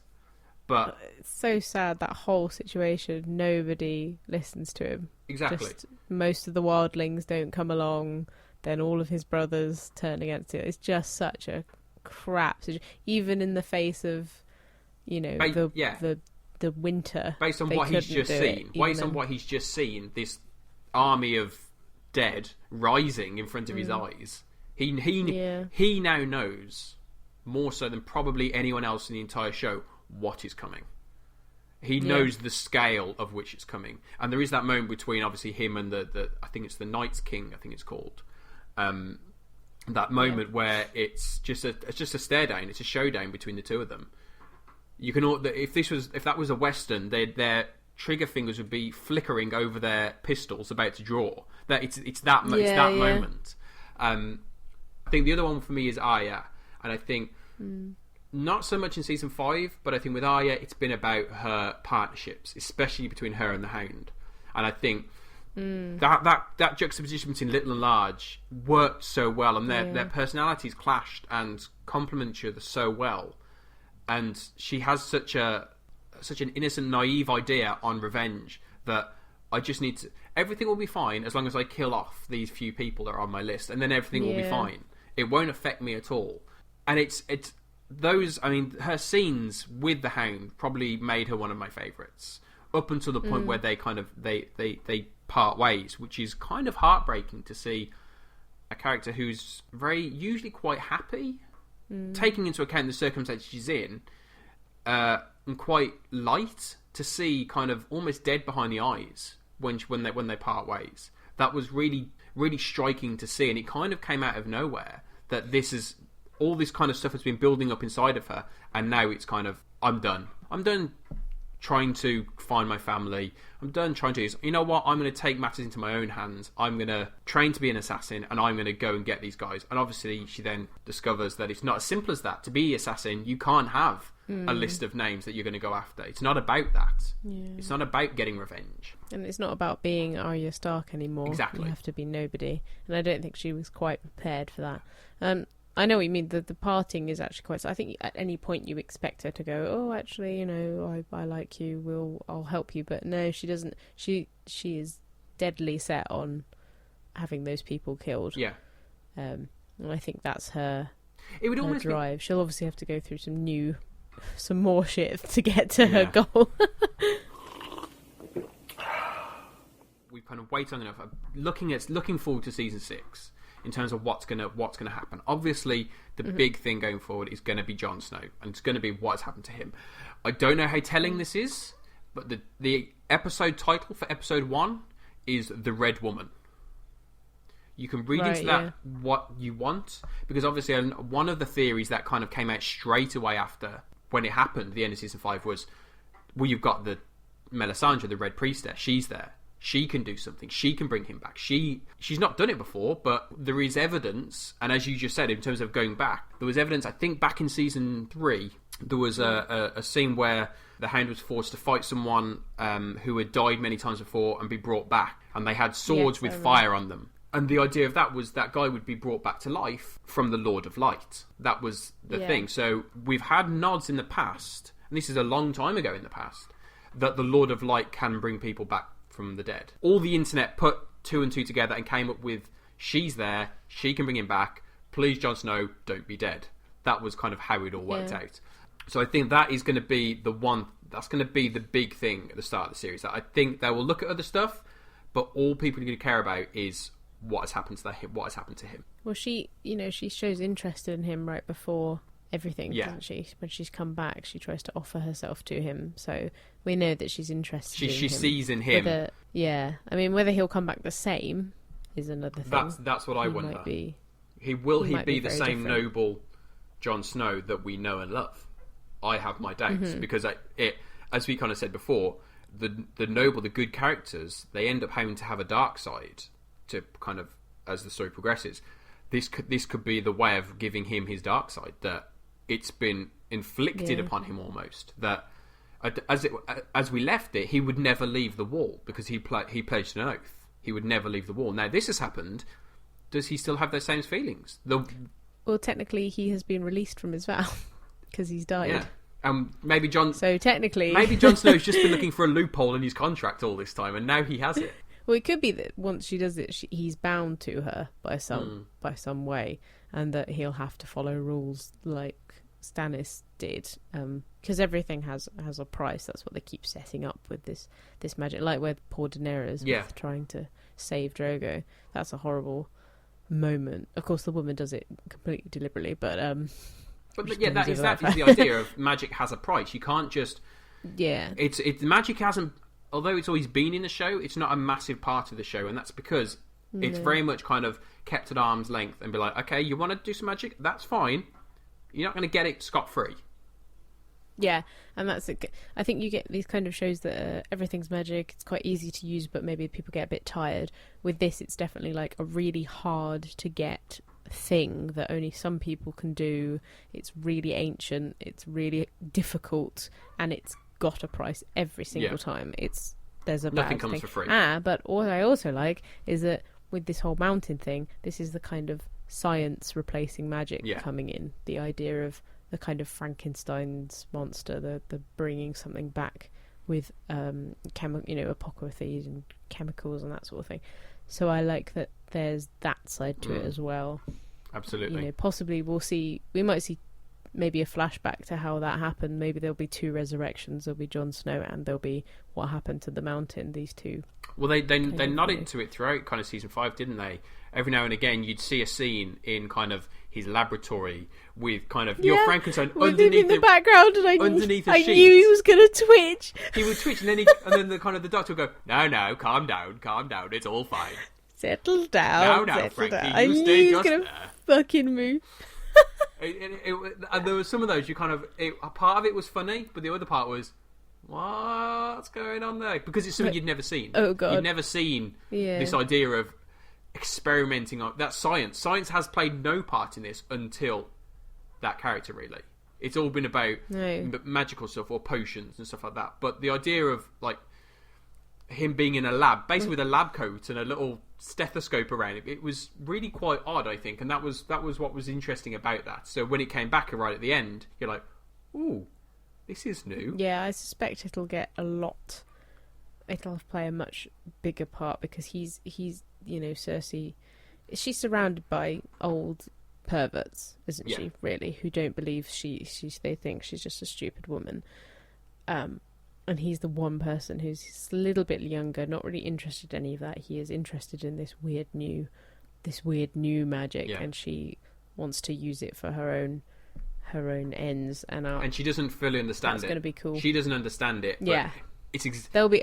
But it's so sad, that whole situation. Nobody listens to him. Exactly. Most of the wildlings don't come along. Then all of his brothers turn against it. It's just such a crap situation. Even in the face of, the winter. Based on what he's just seen, this army of dead rising in front of his eyes. He now knows, more so than probably anyone else in the entire show, what is coming. He knows the scale of which it's coming, and there is that moment between obviously him and the I think it's the Night's King, I think it's called. That moment where it's just a stare down, it's a showdown between the two of them. You can if that was a Western, their trigger fingers would be flickering over their pistols about to draw. That it's that moment. I think the other one for me is Arya, and I think. Not so much in season 5, but I think with Arya, it's been about her partnerships, especially between her and the Hound. And I think that juxtaposition between little and large worked so well, and their personalities clashed and complement each other so well. And she has such an innocent, naive idea on revenge that I just need to. Everything will be fine as long as I kill off these few people that are on my list, and then everything will be fine. It won't affect me at all. And it's. Those, I mean, her scenes with the Hound probably made her one of my favourites, up until the point where they kind of they part ways, which is kind of heartbreaking to see a character who's usually quite happy, taking into account the circumstances she's in, and quite light, to see kind of almost dead behind the eyes when they part ways. That was really, really striking to see, and it kind of came out of nowhere that this is. All this kind of stuff has been building up inside of her, and now it's kind of, I'm done trying to find my family. I'm done trying to, you know what, I'm going to take matters into my own hands. I'm going to train to be an assassin, and I'm going to go and get these guys. And obviously she then discovers that it's not as simple as that. To be an assassin, you can't have a list of names that you're going to go after. It's not about that. It's not about getting revenge. And it's not about being Arya Stark anymore. Exactly. You have to be nobody. And I don't think she was quite prepared for that. I know what you mean. The parting is actually quite. I think at any point you expect her to go, oh, actually, I like you. I'll help you. But no, she doesn't. She is deadly set on having those people killed. Yeah. And I think that's her. It would almost drive. She'll obviously have to go through some more shit to get to her goal. We've kind of waited long enough. Looking forward to season 6. In terms of what's gonna happen. Obviously, the big thing going forward is going to be Jon Snow, and it's going to be what has happened to him. I don't know how telling this is, but the episode title for episode 1 is The Red Woman. You can read into that what you want, because obviously one of the theories that kind of came out straight away after when it happened, the end of season 5, was, well, you've got the Melisandre, the Red Priestess. She's there. She can do something. She can bring him back. She's not done it before, but there is evidence. And as you just said, in terms of going back, there was evidence. I think back in season 3, there was a scene where the Hound was forced to fight someone who had died many times before and be brought back, and they had swords with fire on them. And the idea of that was that guy would be brought back to life from the Lord of Light. That was the thing. So we've had nods in the past, and this is a long time ago in the past, that the Lord of Light can bring people back from the dead. All the internet put 2 and 2 together and came up with, she's there, she can bring him back, please Jon Snow, don't be dead. That was kind of how it all worked out. So I think that is going to be the one That's going to be the big thing at the start of the series. I think they will look at other stuff, but all people are going to care about is what has happened to him. Well, she shows interest in him right before everything, doesn't she? When she's come back, she tries to offer herself to him, so we know that she's interested in him. She sees in him. I mean, whether he'll come back the same is another thing. That's what I wonder. He be the same different. noble Jon Snow that we know and love? I have my doubts, because as we kind of said before, the noble, the good characters, they end up having to have a dark side to kind of, as the story progresses. This could be the way of giving him his dark side, that it's been inflicted upon him almost. That as we left it, he would never leave the wall because he pledged an oath. He would never leave the wall. Now this has happened. Does he still have those same feelings? Well, technically, he has been released from his vow because he's died. Yeah. Maybe Jon Snow's just been looking for a loophole in his contract all this time, and now he has it. Well, it could be that once she does it, he's bound to her by some way, and that he'll have to follow rules like Stannis did, because everything has a price. That's what they keep setting up with this magic, like with poor Daenerys with trying to save Drogo. That's a horrible moment. Of course, the woman does it completely deliberately, but that is the idea of magic has a price. You can't just it's magic hasn't. Although it's always been in the show, it's not a massive part of the show, and that's because it's very much kind of kept at arm's length and be like, okay, you want to do some magic? That's fine. You're not going to get it scot-free. Yeah, and that's it. I think you get these kind of shows that everything's magic. It's quite easy to use, but maybe people get a bit tired. With this, it's definitely like a really hard to get thing that only some people can do. It's really ancient. It's really difficult, and it's got a price every single time. There's a nothing bad comes thing. for free. But what I also like is that with this whole mountain thing, this is the kind of science replacing magic coming in. The idea of the kind of Frankenstein's monster, the bringing something back with apocalypse and chemicals and that sort of thing. So I like that there's that side to it as well. Absolutely. Possibly we might see maybe a flashback to how that happened. Maybe there'll be two resurrections. There'll be Jon Snow and there'll be what happened to the mountain. These two. Well, they nodded to it throughout kind of season 5, didn't they? Every now and again, you'd see a scene in kind of his laboratory with kind of your Frankenstein underneath the background, and I sheet. knew he was going to twitch. He would twitch, and then the doctor would go, "No, calm down, it's all fine. Settle down. No, Frankie, I knew he was going to fucking move." And there were some of those a part of it was funny, but the other part was, what's going on there? Because it's something you'd never seen. Oh god, you'd never seen this idea of experimenting on that. Science has played no part in this until that character, really. It's all been about magical stuff or potions and stuff like that. But the idea of like him being in a lab, basically with a lab coat and a little stethoscope around it was really quite odd, I think, and that was what was interesting about that. So when it came back right at the end, you're like, ooh, this is new. Yeah, I suspect it'll play a much bigger part because he's Cersei, she's surrounded by old perverts, isn't she, really, who don't believe they think she's just a stupid woman. And he's the one person who's a little bit younger, not really interested in any of that. He is interested in this weird new magic, and she wants to use it for her own ends. And she doesn't fully understand it. That's going to be cool. She doesn't understand it. Yeah. There'll be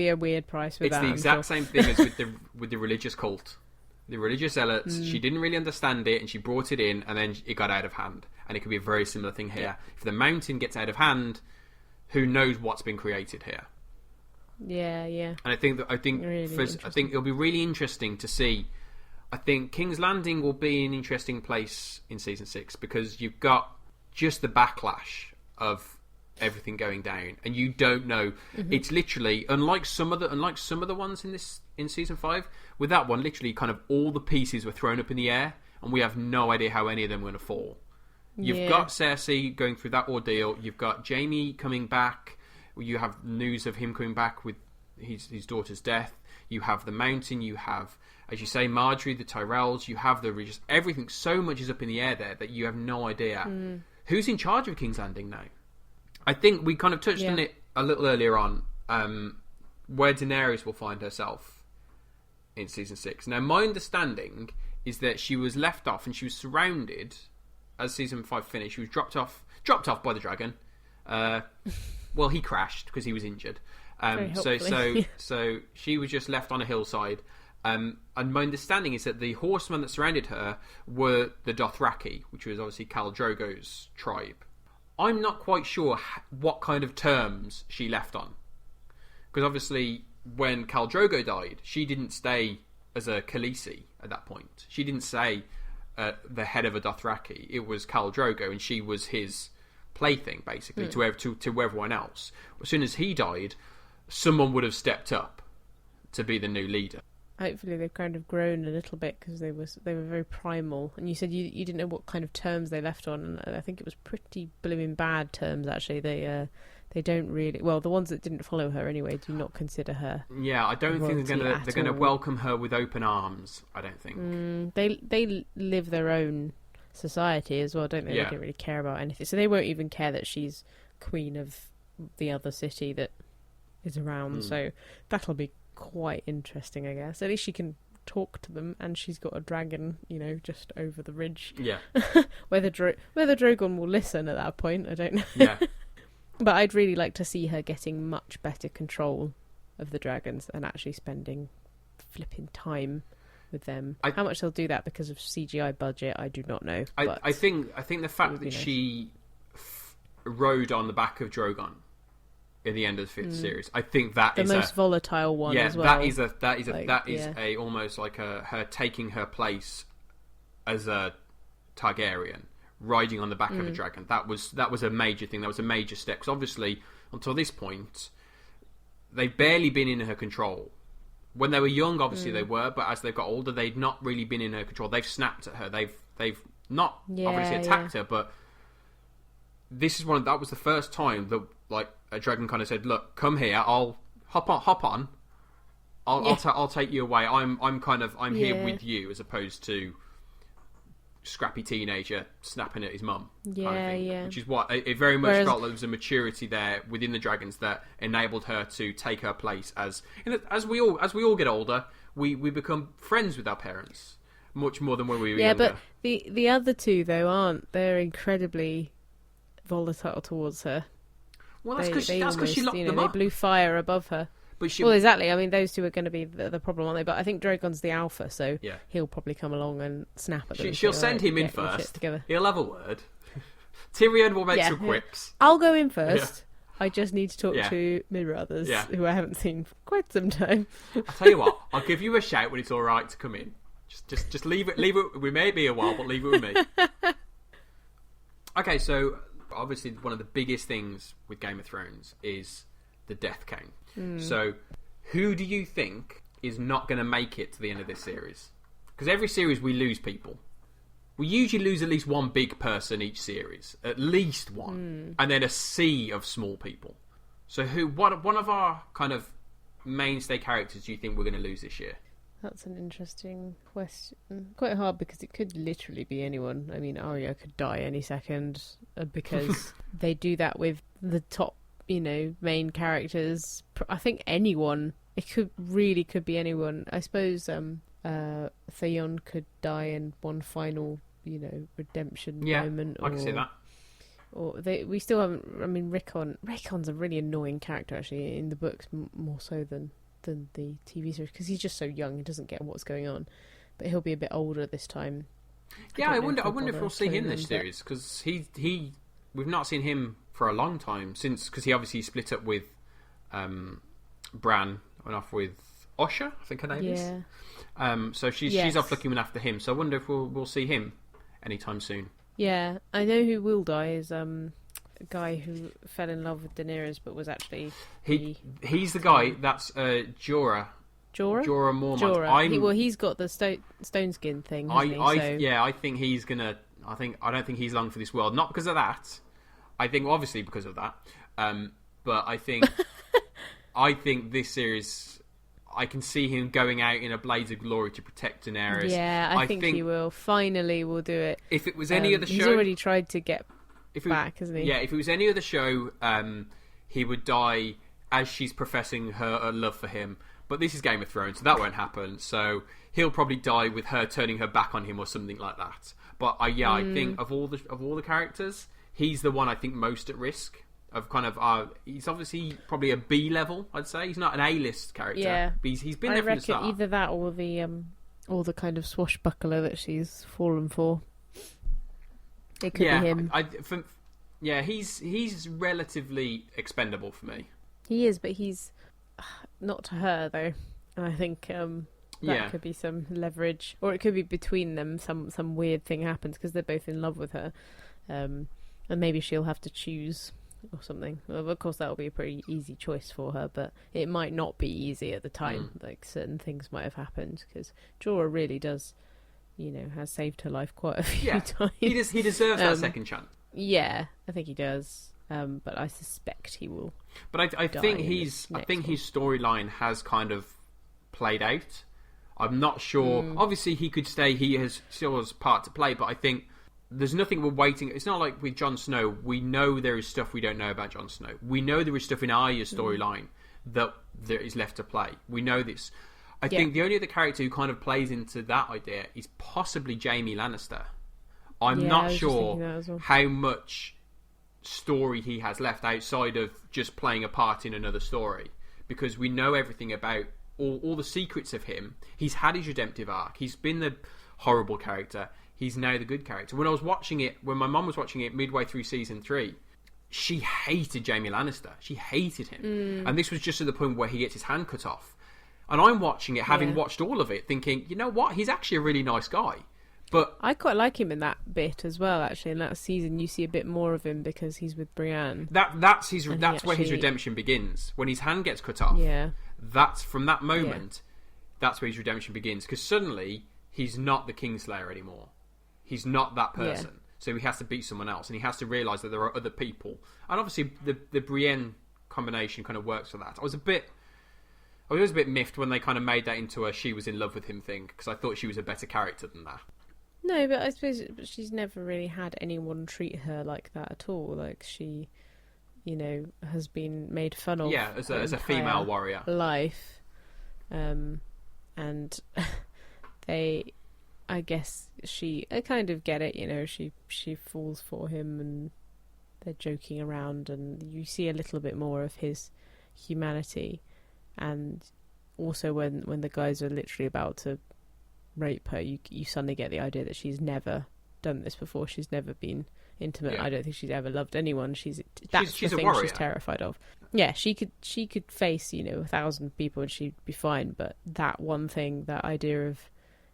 a weird price with that. It's the exact same thing as with the religious cult. The religious zealots, she didn't really understand it, and she brought it in, and then it got out of hand. And it could be a very similar thing here. Yeah. If the mountain gets out of hand, who knows what's been created here? Yeah. And I think it'll be really interesting to see. I think King's Landing will be an interesting place in season 6 because you've got just the backlash of everything going down, and you don't know. It's literally unlike some of the ones in season 5. With that one, literally, kind of all the pieces were thrown up in the air, and we have no idea how any of them are going to fall. You've got Cersei going through that ordeal. You've got Jaime coming back. You have news of him coming back with his daughter's death. You have the mountain. You have, as you say, Marjorie, the Tyrells. You have the Regis. Everything. So much is up in the air there that you have no idea who's in charge of King's Landing now. I think we kind of touched on it a little earlier on, where Daenerys will find herself in season 6. Now, my understanding is that she was left off and she was surrounded as season 5 finished. She was dropped off by the dragon. Well, he crashed because he was injured. So she was just left on a hillside. And my understanding is that the horsemen that surrounded her were the Dothraki, which was obviously Khal Drogo's tribe. I'm not quite sure what kind of terms she left on. Because obviously, when Khal Drogo died, she didn't stay as a Khaleesi at that point. She didn't say the head of a Dothraki. It was Khal Drogo, and she was his plaything, basically, to everyone else. As soon as he died, someone would have stepped up to be the new leader. Hopefully they've kind of grown a little bit, because they were very primal. And you said you didn't know what kind of terms they left on, and I think it was pretty blooming bad terms, actually. They don't really... Well, the ones that didn't follow her anyway do not consider her. Yeah, I don't think they're going to welcome her with open arms, I don't think. They live their own society as well, don't they? Yeah. They don't really care about anything. So they won't even care that she's queen of the other city that is around. So that'll be quite interesting, I guess. At least she can talk to them, and she's got a dragon, just over the ridge. Yeah. Whether Drogon will listen at that point, I don't know. Yeah. But I'd really like to see her getting much better control of the dragons and actually spending flipping time with them. How much they'll do that because of CGI budget, I do not know. I think the fact that she rode on the back of Drogon in the end of the 5th series, I think that is the most volatile one as well. that is a almost like her taking her place as a Targaryen, riding on the back of a dragon. That was a major thing. That was a major step, because obviously until this point they've barely been in her control. When they were young, obviously they were, but as they've got older, they've not really been in her control. They've snapped at her. They've not obviously attacked her, but this is that was the first time that like a dragon kind of said, "Look, come here. I'll hop on. I'll take you away. I'm here with you," as opposed to scrappy teenager snapping at his mum. Which is what it very much felt like there was a maturity there within the dragons that enabled her to take her place as we all get older, we become friends with our parents much more than when we were younger. But the other two though aren't. They're incredibly volatile towards her. Well, that's because she locked them up. They blew fire above her. Well, exactly. I mean, those two are going to be the problem, aren't they? But I think Drogon's the alpha, so he'll probably come along and snap at them. She'll send him in first. He'll have a word. Tyrion will make some quips. I'll go in first. I just need to talk to my brothers, who I haven't seen for quite some time. I'll tell you what. I'll give you a shout when it's all right to come in. Just leave it. We may be a while, but leave it with me. Okay, so obviously one of the biggest things with Game of Thrones is the death count. So, who do you think is not going to make it to the end of this series? Because every series we lose people. We usually lose at least one big person each series, at least one, and then a sea of small people. So, what one of our kind of mainstay characters do you think we're going to lose this year? That's an interesting question. Quite hard, because it could literally be anyone. I mean, Arya could die any second, because they do that with the top main characters. I think anyone. It could be anyone. I suppose Theon could die in one final, redemption moment. I can see that. Or we still haven't. I mean, Rickon's a really annoying character, actually, in the books, more so than the TV series, because he's just so young. He doesn't get what's going on, but he'll be a bit older this time. I wonder if we'll see him this series, because we've not seen him for a long time because he obviously split up with Bran, went off with Osha, I think her name is. So she's off looking after him. So I wonder if we'll see him anytime soon. Yeah, I know who will die is a guy who fell in love with Daenerys, but was actually he's the guy that's Jorah. Jorah Mormont. He's got the stone skin thing. I think he's gonna. I don't think he's long for this world. Not because of that. I think obviously because of that, but I think this series, I can see him going out in a blaze of glory to protect Daenerys. Yeah, I think he will. Finally, will do it. If it was any other show, he's already tried to get back, hasn't he? Yeah, if it was any other show, he would die as she's professing her love for him. But this is Game of Thrones, so that won't happen. So he'll probably die with her turning her back on him or something like that. But I think of all the characters, he's the one I think most at risk of kind of. He's obviously probably a B level, I'd say. He's not an A-list character. Yeah, but he's been there from the start. Either that or the kind of swashbuckler that she's fallen for. It could be him. He's relatively expendable for me. He is, but he's not to her though. I think that could be some leverage, or it could be between them. Some weird thing happens because they're both in love with her, and maybe she'll have to choose or something. Well, of course, that will be a pretty easy choice for her, but it might not be easy at the time. Like certain things might have happened because Jorah really does, has saved her life quite a few times. He deserves that second chance. Yeah, I think he does. But I suspect he will. But I think his storyline has kind of played out. I'm not sure. Obviously, he could stay. He still has part to play. But I think there's nothing we're waiting. It's not like with Jon Snow. We know there is stuff we don't know about Jon Snow. We know there is stuff in Arya's storyline that there is left to play. We know this. I think the only other character who kind of plays into that idea is possibly Jaime Lannister. I'm not sure how much story he has left outside of just playing a part in another story, because we know everything about all the secrets of him. He's had his redemptive arc. He's been the horrible character. He's now the good character. When my mum was watching it midway through season 3, she hated Jaime Lannister. She hated him. And this was just at the point where he gets his hand cut off. And I'm watching it, having watched all of it, thinking, you know what? He's actually a really nice guy. But I quite like him in that bit as well. Actually, in that season, you see a bit more of him because he's with Brienne. That's where his redemption begins. When his hand gets cut off. Yeah. That's from that moment. That's where his redemption begins, because suddenly he's not the Kingslayer anymore. He's not that person. Yeah. So he has to beat someone else, and he has to realise that there are other people. And obviously, the Brienne combination kind of works for that. I was a bit miffed when they kind of made that into a she was in love with him thing, because I thought she was a better character than that. No, but I suppose she's never really had anyone treat her like that at all. Like she, has been made fun of. Yeah, as a female warrior. Life, and I guess I kind of get it. She falls for him, and they're joking around, and you see a little bit more of his humanity, and also when the guys are literally about to rape her, you suddenly get the idea that she's never done this before. She's never been intimate. Yeah. I don't think she's ever loved anyone. She's the thing she's terrified of. Yeah, she could face 1,000 people and she'd be fine, but that one thing, that idea of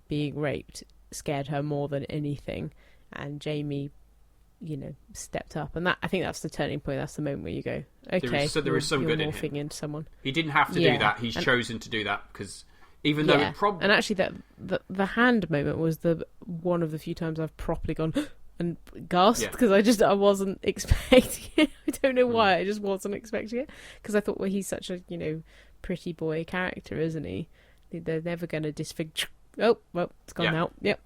being raped, scared her more than anything. And Jaime, stepped up, and I think that's the turning point. That's the moment where you go, okay, there is some good in him. Into someone. He didn't have to do that. He's chosen to do that because. Even though it probably... And actually, the hand moment was one of the few times I've properly gone and gasped, because I wasn't expecting it. I don't know why, I just wasn't expecting it. Because I thought, well, he's such a, pretty boy character, isn't he? They're never going to disfigure... Oh, well, it's gone now. Yep.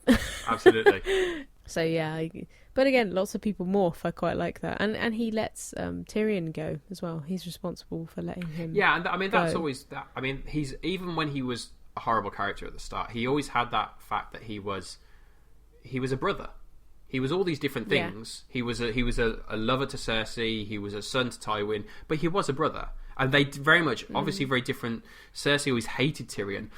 Absolutely. So, yeah. But again, lots of people morph. I quite like that. And he lets Tyrion go as well. He's responsible for letting him that's always... that. I mean, he's... Even when he was a horrible character at the start, he always had that fact that he was a brother. He was all these different things. He was a lover to Cersei. He was a son to Tywin, but he was a brother. And they very much, obviously, very different. Cersei always hated Tyrion.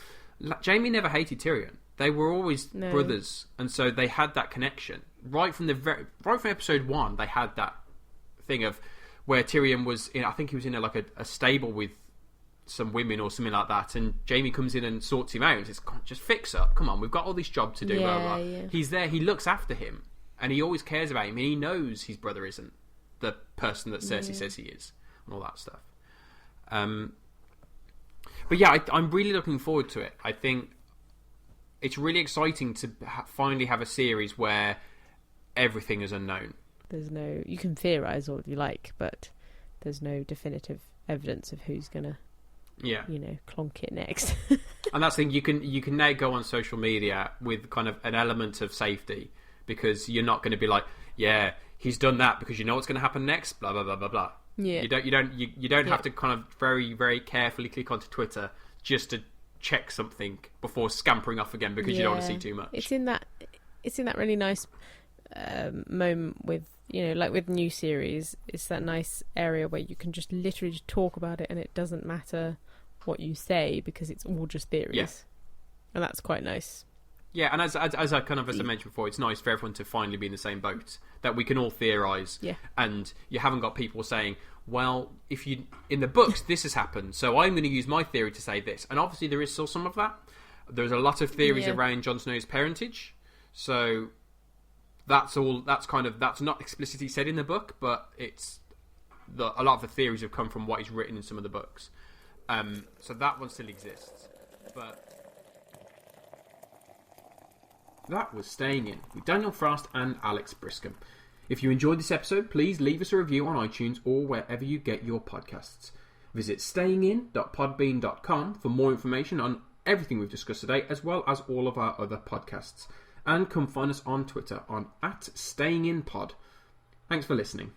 Jaime never hated Tyrion. They were always brothers, and so they had that connection right from episode 1. They had that thing of where Tyrion was in. I think he was in a stable with some women or something like that, and Jaime comes in and sorts him out and says, just fix up, come on, we've got all this job to do. Blah, blah. Yeah. He's there, he looks after him, and he always cares about him, and he knows his brother isn't the person that Cersei says he is, and all that stuff. But yeah, I'm really looking forward to it. I think it's really exciting to finally have a series where everything is unknown. You can theorise all you like, but there's no definitive evidence of who's gonna clonk it next. And that's the thing, you can now go on social media with kind of an element of safety, because you're not going to be like, yeah, he's done that because you know what's going to happen next, blah blah blah blah blah. Yeah. You don't have to kind of very, very carefully click onto Twitter just to check something before scampering off again because you don't want to see too much. It's in that really nice moment with, like with new series. It's that nice area where you can just literally just talk about it and it doesn't matter what you say because it's all just theories. Yeah. And that's quite nice. Yeah, and as I mentioned before, it's nice for everyone to finally be in the same boat, that we can all theorise. Yeah. And you haven't got people saying, well, in the books this has happened, so I'm going to use my theory to say this. And obviously there is still some of that. There's a lot of theories around Jon Snow's parentage, so that's not explicitly said in the book, but a lot of the theories have come from what is written in some of the books. So that one still exists, but. That was Staying In with Daniel Frost and Alix Briskham. If you enjoyed this episode, please leave us a review on iTunes or wherever you get your podcasts. Visit stayingin.podbean.com for more information on everything we've discussed today, as well as all of our other podcasts. And come find us on Twitter on @StayingInPod. Thanks for listening.